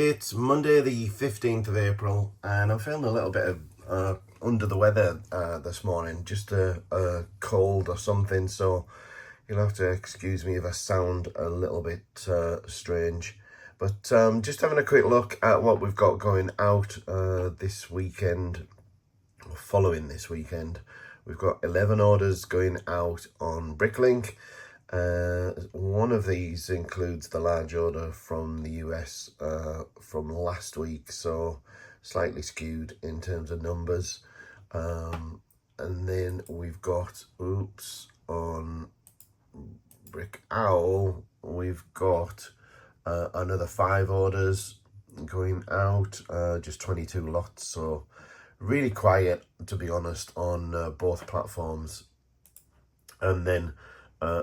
It's Monday the 15th of April and I'm feeling a little bit of under the weather this morning, just a cold or something, so you'll have to excuse me if I sound a little bit strange. But just having a quick look at what we've got going out this weekend, or following this weekend. We've got 11 orders going out on Bricklink. One of these includes the large order from the US from last week, so slightly skewed in terms of numbers. And then we've got, on Brickowl, we've got another 5 orders going out, just 22 lots, so really quiet, to be honest, on both platforms. And then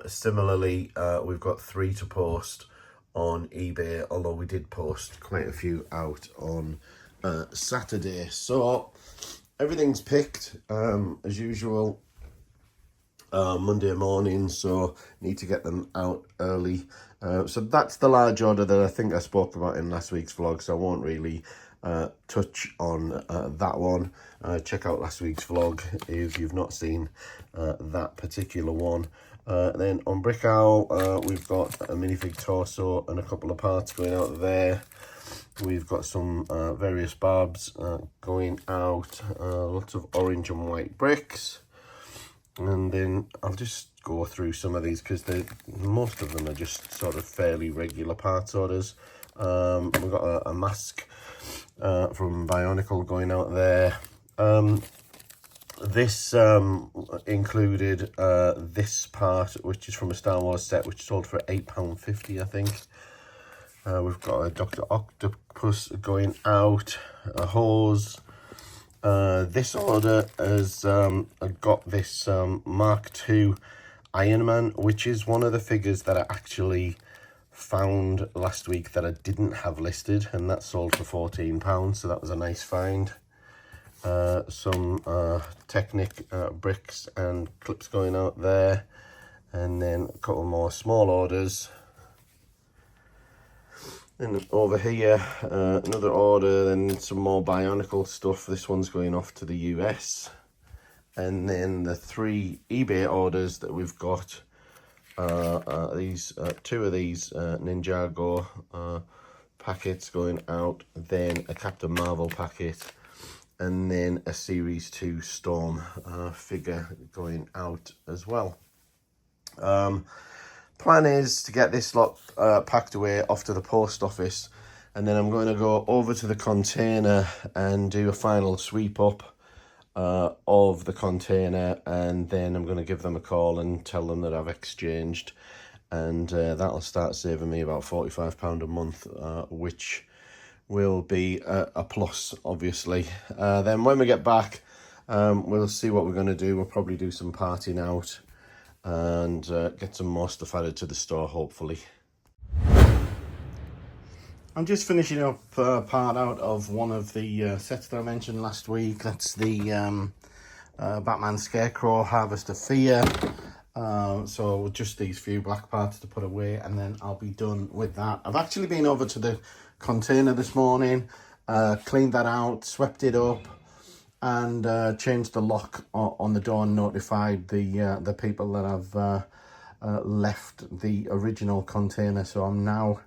similarly, we've got 3 to post on eBay, although we did post quite a few out on Saturday. So everything's picked as usual Monday morning, so need to get them out early. So that's the large order that I think I spoke about in last week's vlog, so I won't really touch on that one. Check out last week's vlog if you've not seen that particular one. Then on Brickowl, we've got a minifig torso and a couple of parts going out there. We've got some various barbs going out, lots of orange and white bricks. And then I'll just go through some of these because most of them are just sort of fairly regular parts orders. We've got a mask from Bionicle going out there. This included this part, which is from a Star Wars set, which sold for £8.50, I think. We've got a Dr. Octopus going out, a hose. This order has got this Mark II Iron Man, which is one of the figures that I actually found last week that I didn't have listed, and that sold for £14, so that was a nice find. Some Technic bricks and clips going out there, and then a couple more small orders. And over here, another order, then some more Bionicle stuff. This one's going off to the US. And then the 3 eBay orders that we've got, these 2 of these Ninjago packets going out, then a Captain Marvel packet, and then a Series 2 Storm figure going out as well. Plan is to get this lot packed away off to the post office, and then I'm going to go over to the container and do a final sweep up of the container, and then I'm going to give them a call and tell them that I've exchanged, and that'll start saving me about £45 a month, which will be a plus, obviously. Then when we get back, we'll see what we're going to do. We'll probably do some partying out and get some more stuff added to the store, hopefully. I'm just finishing up part out of one of the sets that I mentioned last week. That's the Batman Scarecrow Harvest of Fear. So just these few black parts to put away, and then I'll be done with that. I've actually been over to the container this morning, cleaned that out, swept it up, and changed the lock on the door and notified the people that I've left the original container. So I'm now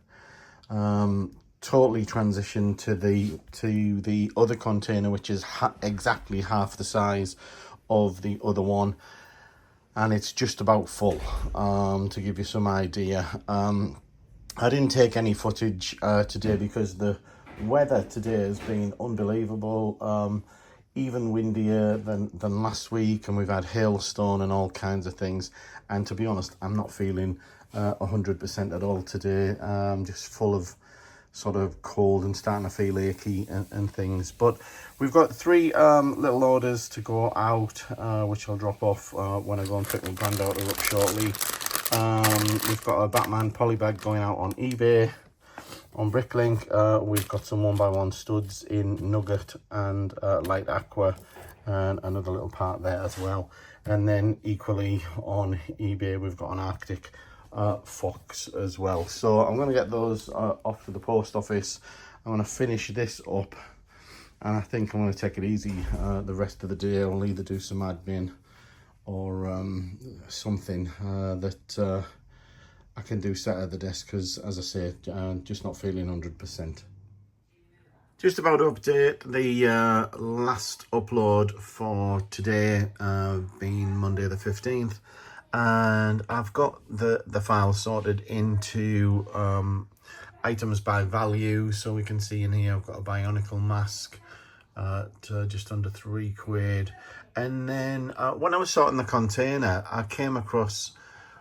totally transitioned to the other container, which is exactly half the size of the other one, and it's just about full, to give you some idea. I didn't take any footage today because the weather today has been unbelievable, even windier than last week, and we've had hailstone and all kinds of things. And to be honest, I'm not feeling 100% at all today. Just full of sort of cold and starting to feel achy and things. But we've got 3 little orders to go out, which I'll drop off when I go and pick my granddaughter up shortly. We've got a Batman polybag going out on eBay. On Bricklink, we've got some 1x1 studs in nugget and light aqua, and another little part there as well. And then equally on eBay, we've got an Arctic fox as well. So I'm going to get those off to the post office. I'm going to finish this up, and I think I'm going to take it easy the rest of the day. I'll either do some admin or something that I can do sat at the desk, because as I say, just not feeling 100%. Just about to update the last upload for today, being Monday the 15th, and I've got the file sorted into items by value. So we can see in here I've got a Bionicle mask at just under £3, and then when I was sorting the container, I came across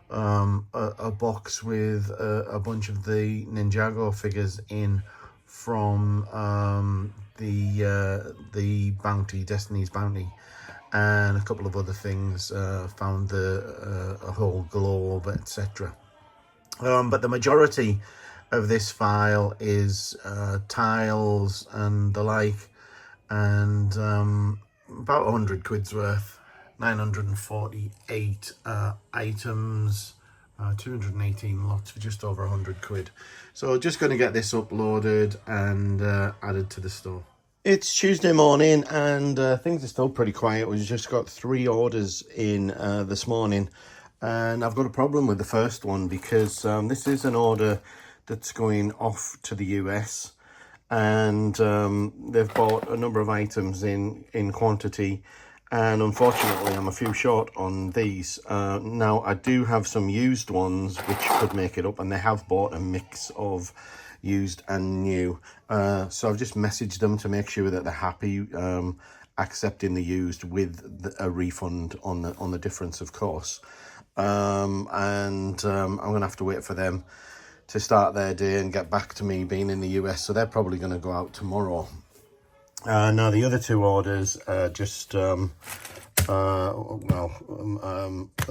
a box with a bunch of the Ninjago figures in from the bounty, Destiny's bounty, and a couple of other things. Found a whole globe, etc. But the majority of this file is tiles and the like, and about 100 quid's worth, 948 items, 218 lots for just over 100 quid. So just going to get this uploaded and added to the store. It's Tuesday morning, and things are still pretty quiet. We've just got 3 orders in this morning, and I've got a problem with the first one, because this is an order that's going off to the US, and they've bought a number of items in quantity, and unfortunately I'm a few short on these. Now I do have some used ones which could make it up, and they have bought a mix of used and new, so I've just messaged them to make sure that they're happy accepting the used with a refund on the difference, of course. And I'm gonna have to wait for them to start their day and get back to me, being in the US, so they're probably going to go out tomorrow. Now the other 2 orders are just the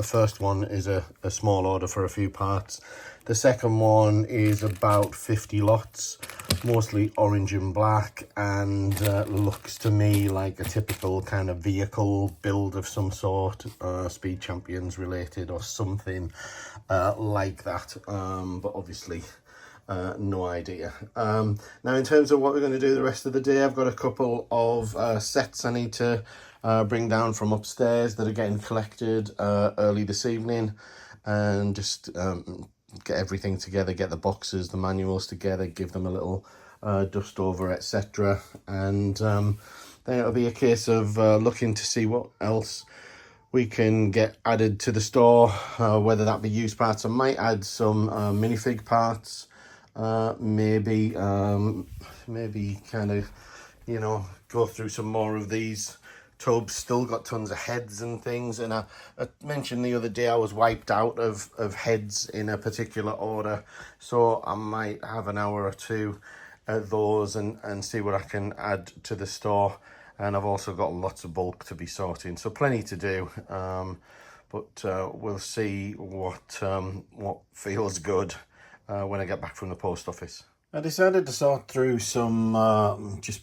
first one is a small order for a few parts. The second one is about 50 lots, mostly orange and black, and looks to me like a typical kind of vehicle build of some sort, Speed Champions related or something like that, but obviously no idea. Now in terms of what we're going to do the rest of the day, I've got a couple of sets I need to bring down from upstairs that are getting collected early this evening, and just get everything together, get the boxes, the manuals together, give them a little dust over, etc. And then it'll be a case of looking to see what else we can get added to the store, whether that be used parts. I might add some minifig parts, maybe kind of, you know, go through some more of these tubs. Still got tons of heads and things, and I mentioned the other day I was wiped out of heads in a particular order, so I might have an hour or 2 at those and see what I can add to the store. And I've also got lots of bulk to be sorting, so plenty to do, but we'll see what feels good when I get back from the post office. I decided to sort through some just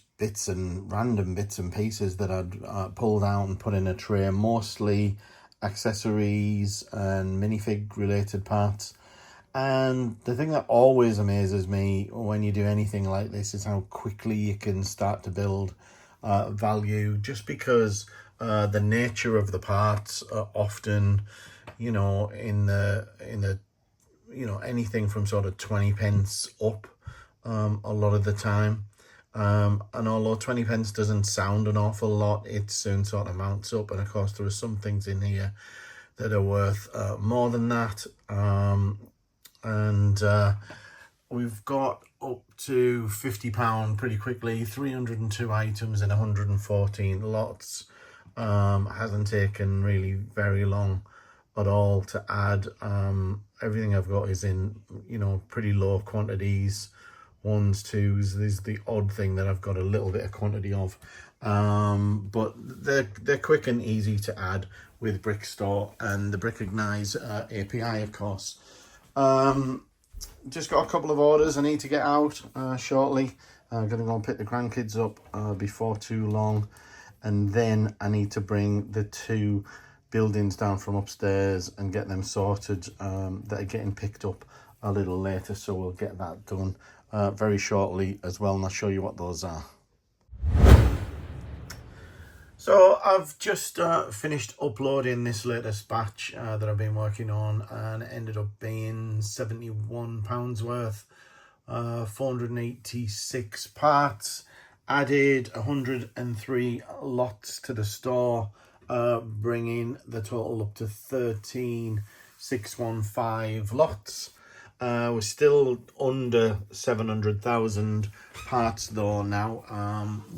random bits and pieces that I'd pulled out and put in a tray, mostly accessories and minifig related parts. And the thing that always amazes me when you do anything like this is how quickly you can start to build value, just because the nature of the parts are often, you know, in the you know, anything from sort of 20 pence up a lot of the time. And although 20 pence doesn't sound an awful lot, it soon sort of mounts up. And of course there are some things in here that are worth more than that. We've got up to £50 pretty quickly, 302 items in 114 lots. Hasn't taken really very long at all to add. Everything I've got is in, you know, pretty low quantities, 1s, 2s. There's the odd thing that I've got a little bit of quantity of, but they're quick and easy to add with Brickstore and the Bricklink API, of course. Just got a couple of orders I need to get out shortly. I'm gonna go and pick the grandkids up before too long, and then I need to bring the 2 buildings down from upstairs and get them sorted, that are getting picked up a little later, so we'll get that done very shortly as well, and I'll show you what those are. So I've just finished uploading this latest batch that I've been working on, and it ended up being £71 worth, 486 parts, added 103 lots to the store, bringing the total up to 13,615 lots. We're still under 700,000 parts though now,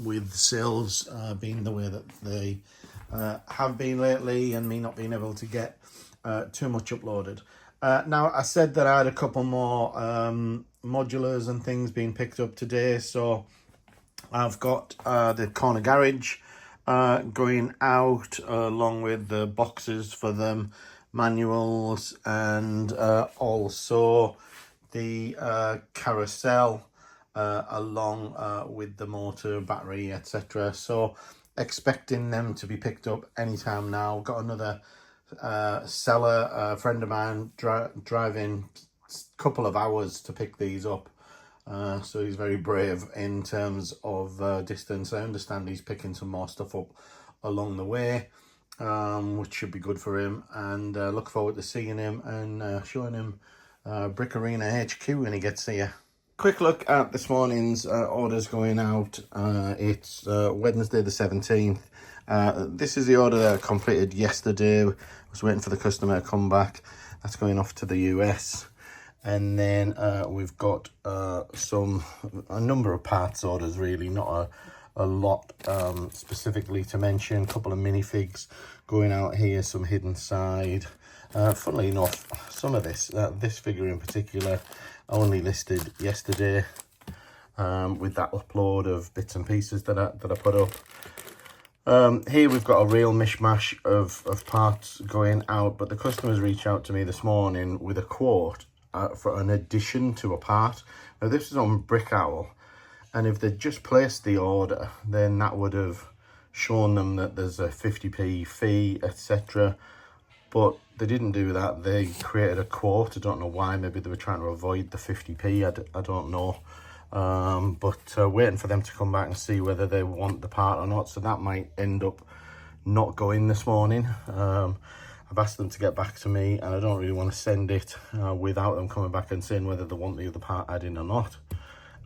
with sales being the way that they have been lately, and me not being able to get too much uploaded. Now, I said that I had a couple more modulars and things being picked up today, so I've got the corner garage going out, along with the boxes for them, manuals, and also the carousel, along with the motor, battery, etc. So expecting them to be picked up anytime now. Got another seller, a friend of mine, driving a couple of hours to pick these up. So he's very brave in terms of distance. I understand he's picking some more stuff up along the way, which should be good for him, and look forward to seeing him and showing him Brick Arena HQ when he gets here. Quick look at this morning's orders going out. It's Wednesday the 17th. This is the order that I completed yesterday. I was waiting for the customer to come back. That's going off to the US. And then we've got a number of parts orders, really, not a lot specifically to mention. A couple of minifigs going out here, some hidden side. Funnily enough, some of this figure in particular, I only listed yesterday with that upload of bits and pieces that I put up. Here we've got a real mishmash of parts going out, but the customers reached out to me this morning with a quote for an addition to a part. Now, this is on Brickowl, and if they'd just placed the order, then that would have shown them that there's a 50p fee, etc. But they didn't do that. They created a quote. I don't know why. Maybe they were trying to avoid the 50p. I don't know. But waiting for them to come back and see whether they want the part or not. So that might end up not going this morning. I've asked them to get back to me, and I don't really want to send it without them coming back and saying whether they want the other part added or not.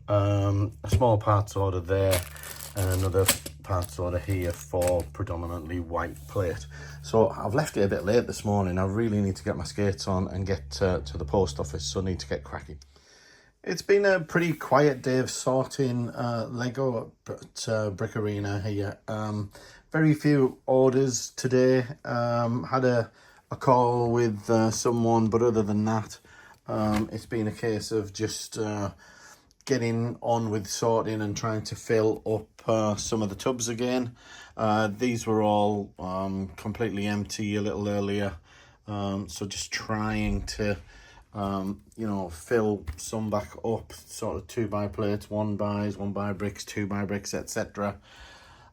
A small parts order there, and another parts order here for predominantly white plate. So I've left it a bit late this morning. I really need to get my skates on and get to the post office, so I need to get cracking. It's been a pretty quiet day of sorting Lego at Brick Arena here. Very few orders today. Had a call with someone, but other than that, it's been a case of just getting on with sorting and trying to fill up some of the tubs again. These were all completely empty a little earlier, so just trying to fill some back up, sort of 2x plates, 1x, 1x bricks, 2x bricks, etc.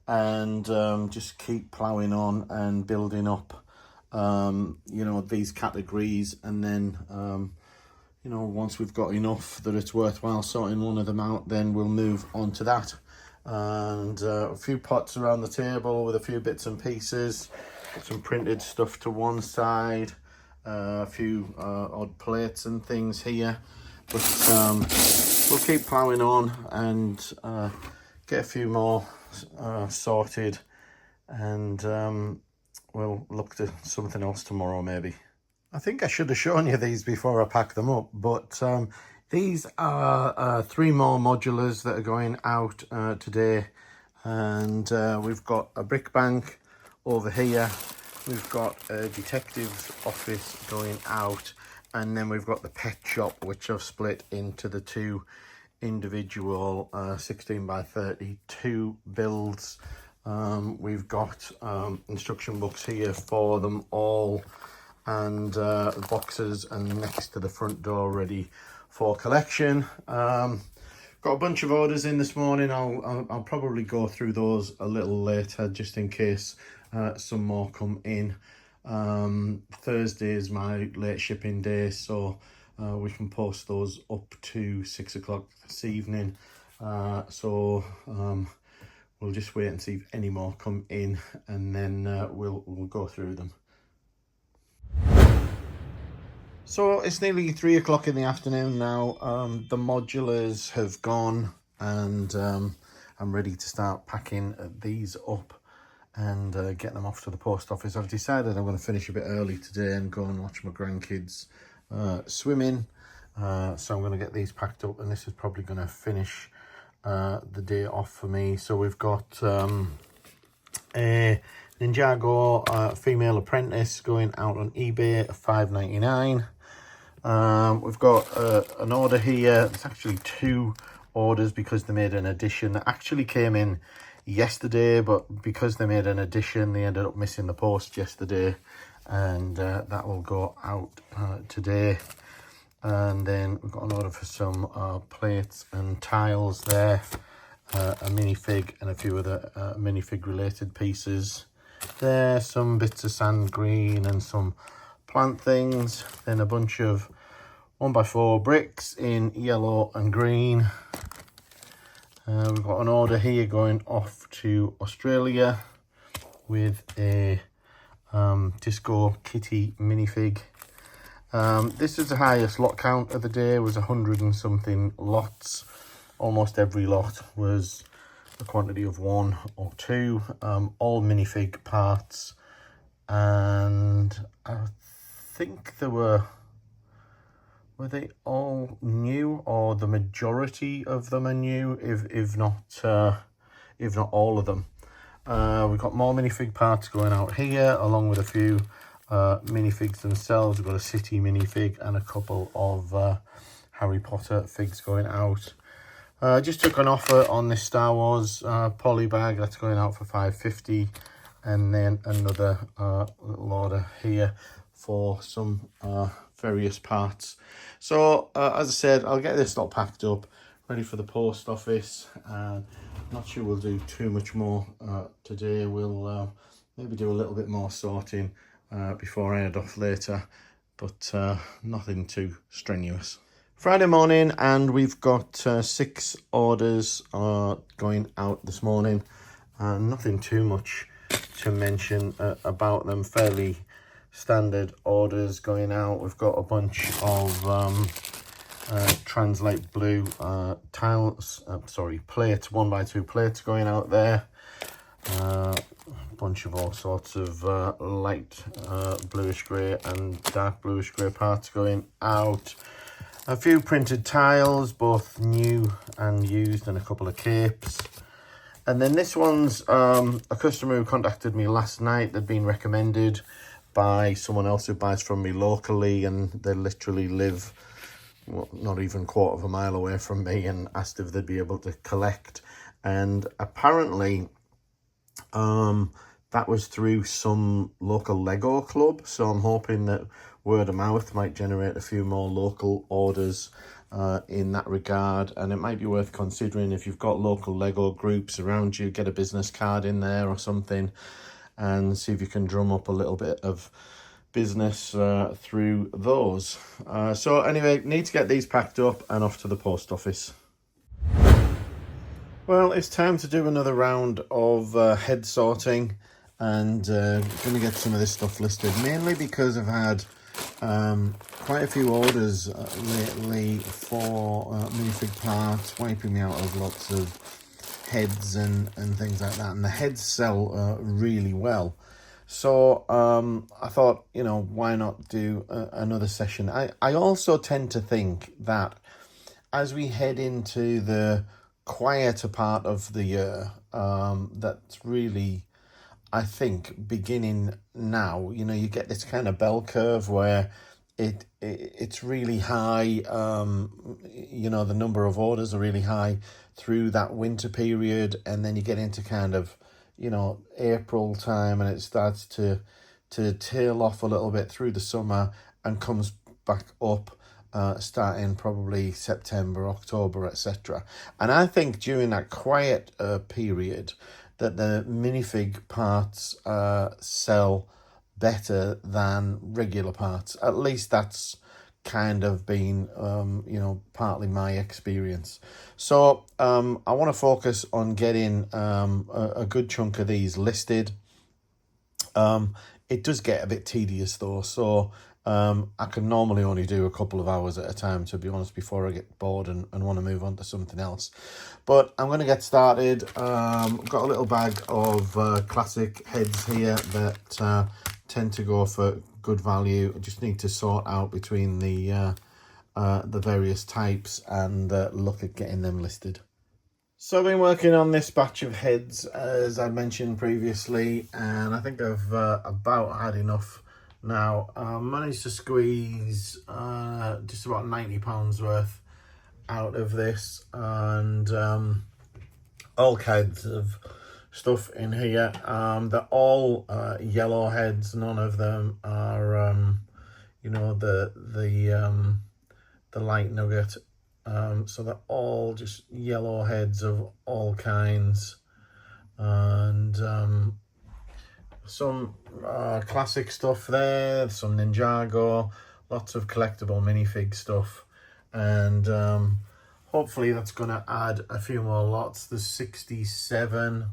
And just keep ploughing on and building up these categories, and then once we've got enough that it's worthwhile sorting one of them out, then we'll move on to that. And a few pots around the table with a few bits and pieces, some printed stuff to one side, a few odd plates and things here, but we'll keep ploughing on and get a few more sorted, and we'll look to something else tomorrow maybe. I think I should have shown you these before I pack them up, but these are 3 more modulars that are going out today, and we've got a brick bank over here. We've got a detective's office going out, and then we've got the pet shop, which I've split into the 2 individual 16x32 builds. We've got instruction books here for them all, and boxes and next to the front door ready for collection. Got a bunch of orders in this morning. I'll probably go through those a little later, just in case some more come in. Thursday is my late shipping day, so we can post those up to 6 o'clock this evening. So we'll just wait and see if any more come in, and then we'll go through them. So it's nearly 3 o'clock in the afternoon now. The modulars have gone, and I'm ready to start packing these up and get them off to the post office. I've decided I'm going to finish a bit early today and go and watch my grandkids swimming. So I'm going to get these packed up, and this is probably going to finish the day off for me. So we've got a Ninjago female apprentice going out on eBay at $5.99. We've got an order here. It's actually 2 orders because they made an addition that actually came in yesterday, but because they made an addition, they ended up missing the post yesterday, and that will go out today. And then we've got an order for some plates and tiles there, a minifig and a few other minifig related pieces. There, some bits of sand green and some plant things. Then a bunch of 1x4 bricks in yellow and green. We've got an order here going off to Australia with a Disco Kitty minifig. This is the highest lot count of the day. It was 100 and something lots. Almost every lot was a quantity of 1 or 2, all minifig parts, and I think they were they all new, or the majority of them are new, if not all of them. We've got more minifig parts going out here, along with a few minifigs themselves. We've got a city minifig and a couple of Harry Potter figs going out. Just took an offer on this Star Wars poly bag that's going out for $5.50, and then another little order here for some various parts. So as I said, I'll get this lot packed up, ready for the post office. I'm not sure we'll do too much more today. We'll maybe do a little bit more sorting before I head off later, but nothing too strenuous. Friday morning, and we've got 6 orders going out this morning. Nothing too much to mention about them. Fairly standard orders going out. We've got a bunch of Translate Blue tiles, plates, 1x2 plates going out there. A bunch of all sorts of light bluish grey and dark bluish grey parts going out. A few printed tiles, both new and used, and a couple of capes. And then this one's a customer who contacted me last night. They'd been recommended by someone else who buys from me locally, and they literally live, well, not even a quarter of a mile away from me, and asked if they'd be able to collect. And apparently that was through some local Lego club, so I'm hoping that word of mouth might generate a few more local orders in that regard. And it might be worth considering, if you've got local Lego groups around you, get a business card in there or something, and see if you can drum up a little bit of business through those. So anyway, need to get these packed up and off to the post office. Well, it's time to do another round of head sorting, and going to get some of this stuff listed, mainly because I've had quite a few orders lately for minifig parts, wiping me out of lots of heads and things like that, and the heads sell really well. So I thought, you know, why not do another session. I also tend to think that as we head into the quieter part of the year, that's really, I think, beginning now. You know, you get this kind of bell curve where it's really high. You know, the number of orders are really high through that winter period, and then you get into kind of, you know, April time, and it starts to tail off a little bit through the summer and comes back up starting probably September, October, etc. And I think during that quiet period that the minifig parts sell better than regular parts. At least that's kind of been, you know, partly my experience. So I want to focus on getting a good chunk of these listed. It does get a bit tedious though, so I can normally only do a couple of hours at a time, to be honest, before I get bored and want to move on to something else. But I'm going to get started. I've got a little bag of classic heads here that tend to go for good value. I just need to sort out between the various types and look at getting them listed. So I've been working on this batch of heads, as I mentioned previously, and I think I've about had enough now. I managed to squeeze just about £90 worth out of this, and all kinds of stuff in here. They're all yellow heads. None of them are, you know, the light nugget. So they're all just yellow heads of all kinds, and some classic stuff there, some Ninjago, lots of collectible minifig stuff, and hopefully that's going to add a few more lots. There's 67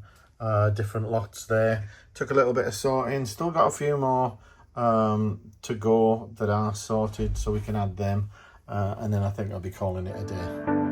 different lots there. Took a little bit of sorting, still got a few more to go that are sorted, so we can add them. And then I think I'll be calling it a day.